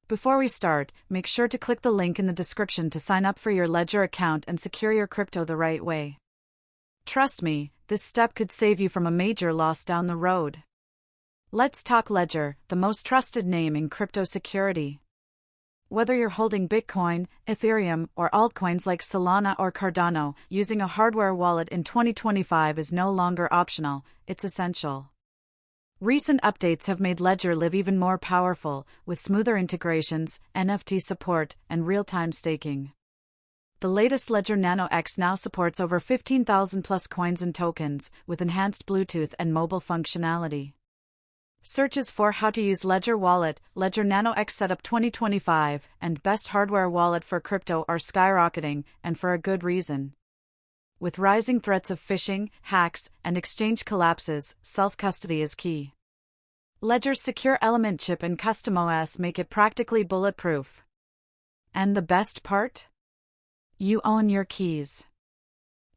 Before we start, make sure to click the link in the description to sign up for your Ledger account and secure your crypto the right way. Trust me, this step could save you from a major loss down the road. Let's talk Ledger, the most trusted name in crypto security. Whether you're holding Bitcoin, Ethereum, or altcoins like Solana or Cardano, using a hardware wallet in 2025 is no longer optional, it's essential. Recent updates have made Ledger Live even more powerful, with smoother integrations, NFT support, and real-time staking. The latest Ledger Nano X now supports over 15,000 plus coins and tokens, with enhanced Bluetooth and mobile functionality. Searches for how to use Ledger Wallet, Ledger Nano X Setup 2025, and Best Hardware Wallet for Crypto are skyrocketing, and for a good reason. With rising threats of phishing, hacks, and exchange collapses, self-custody is key. Ledger's secure Element chip and custom OS make it practically bulletproof. And the best part? You own your keys.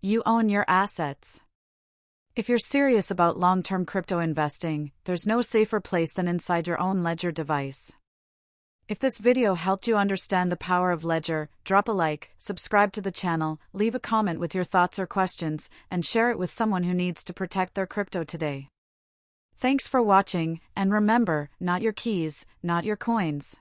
You own your assets. If you're serious about long-term crypto investing, there's no safer place than inside your own Ledger device. If this video helped you understand the power of Ledger, drop a like, subscribe to the channel, leave a comment with your thoughts or questions, and share it with someone who needs to protect their crypto today. Thanks for watching, and remember, not your keys, not your coins.